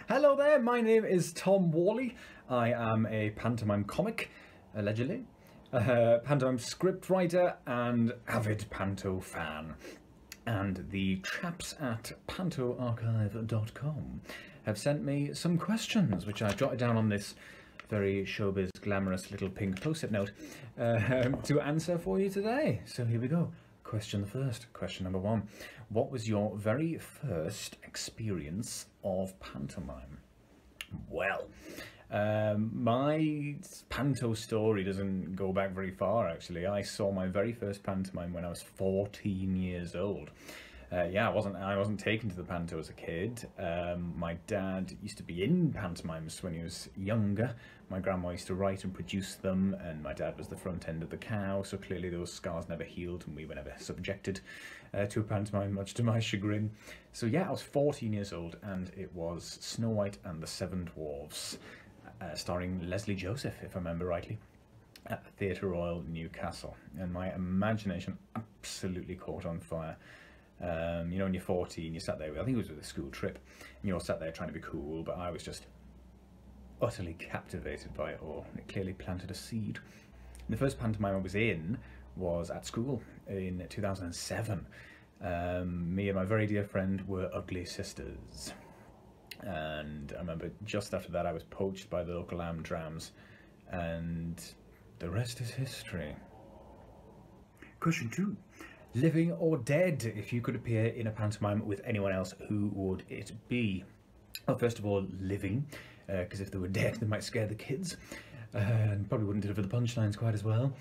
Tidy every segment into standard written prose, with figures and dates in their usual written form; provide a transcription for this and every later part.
Hello there, my name is Tom Whalley. I am a pantomime comic, allegedly, pantomime scriptwriter and avid Panto fan. And the chaps at pantoarchive.com have sent me some questions, which I've jotted down on this very showbiz glamorous little pink post-it note to answer for you today. So here we go. Question first. Question number one. What was your very first experience of pantomime? Well, my Panto story doesn't go back very far, actually. I saw my very first pantomime when I was 14 years old. Yeah, I wasn't taken to the Panto as a kid. My dad used to be in pantomimes when he was younger. My grandma used to write and produce them, and my dad was the front end of the cow, so clearly those scars never healed and we were never subjected to a pantomime, much to my chagrin. So yeah, I was 14 years old, and it was Snow White and the Seven Dwarfs, starring Leslie Joseph, if I remember rightly, at the Theatre Royal, Newcastle. And my imagination absolutely caught on fire. You know, when you're 14, you sat there, I think it was with a school trip, and you all sat there trying to be cool, but I was just utterly captivated by it all. It clearly planted a seed. And the first pantomime I was in was at school in 2007. Me and my very dear friend were Ugly Sisters. And I remember just after that I was poached by the local Amdrams, and the rest is history. Question 2. Living or dead? If you could appear in a pantomime with anyone else, who would it be? Well, first of all, living, because if they were dead, they might scare the kids, and probably wouldn't deliver the punchlines quite as well.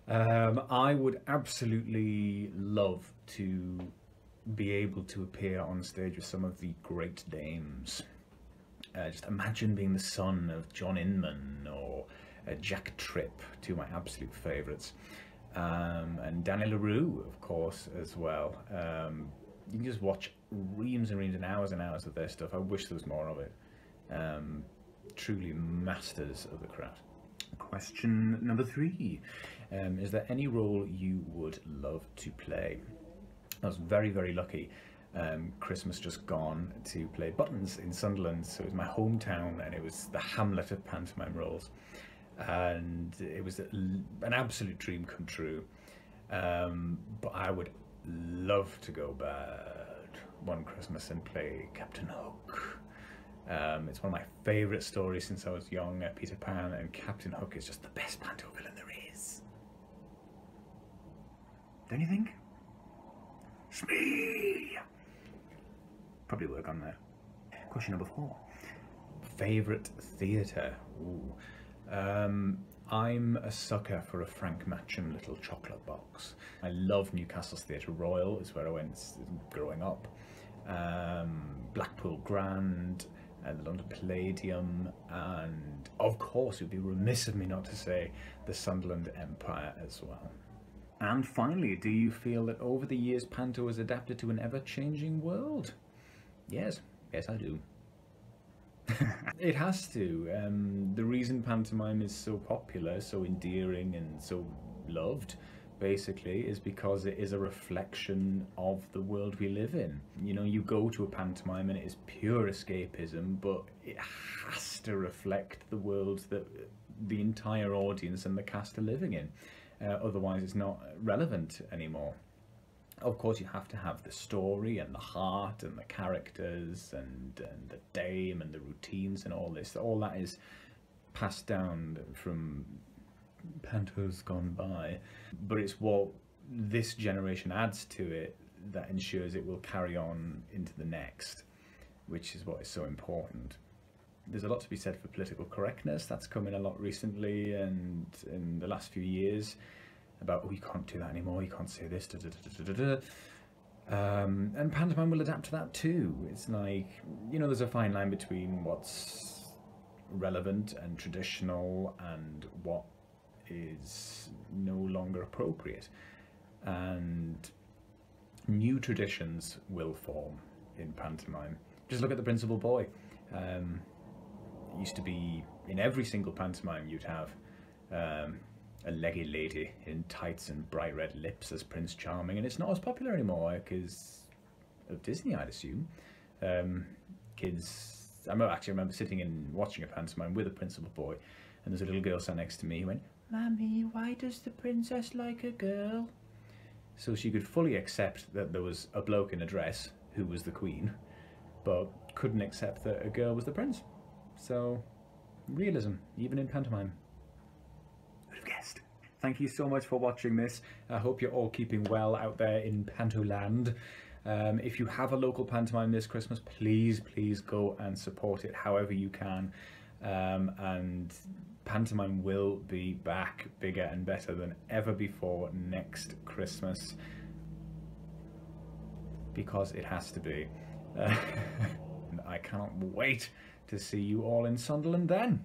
I would absolutely love to be able to appear on stage with some of the great dames. Just imagine being the son of John Inman or Jack Tripp, two of my absolute favourites. And Danny LaRue, of course, as well. You can just watch reams and reams and hours of their stuff. I wish there was more of it. Truly masters of the craft. Question number 3. Is there any role you would love to play? I was very, very lucky. Christmas just gone to play Buttons in Sunderland, so it was my hometown, and it was the Hamlet of pantomime roles. And it was an absolute dream come true. But I would love to go back one Christmas and play Captain Hook. It's one of my favourite stories since I was young, Peter Pan, and Captain Hook is just the best Panto villain there is. Don't you think? Smee! Probably work on that. Question number 4. Favourite theatre? Ooh. I'm a sucker for a Frank Matcham little chocolate box. I love Newcastle's Theatre Royal, is where I went growing up. Blackpool Grand, the London Palladium, and of course it would be remiss of me not to say the Sunderland Empire as well. And finally, do you feel that over the years Panto has adapted to an ever-changing world? Yes, I do. It has to. The reason pantomime is so popular, so endearing and so loved, basically, is because it is a reflection of the world we live in. You know, you go to a pantomime and it is pure escapism, but it has to reflect the world that the entire audience and the cast are living in. Otherwise it's not relevant anymore. Of course, you have to have the story and the heart and the characters and the dame and the routines and all this. All that is passed down from Pantos gone by. But it's what this generation adds to it that ensures it will carry on into the next, which is what is so important. There's a lot to be said for political correctness. That's come in a lot recently and in the last few years. About, oh, you can't do that anymore, you can't say this, and pantomime will adapt to that too. It's like, you know, there's a fine line between what's relevant and traditional and what is no longer appropriate. And new traditions will form in pantomime. Just look at The Principal Boy. It used to be, in every single pantomime you'd have a leggy lady in tights and bright red lips as Prince Charming, and it's not as popular anymore because of Disney, I'd assume. Kids I remember sitting and watching a pantomime with a principal boy, and there's a little girl sat next to me who went, "Mammy, why does the princess like a girl?" So she could fully accept that there was a bloke in a dress who was the queen, but couldn't accept that a girl was the prince. So, realism, even in pantomime. Who'd have guessed? Thank you so much for watching this. I hope you're all keeping well out there in Pantoland. If you have a local pantomime this Christmas, please go and support it however you can. And pantomime will be back bigger and better than ever before next Christmas, because it has to be. I cannot wait to see you all in Sunderland then.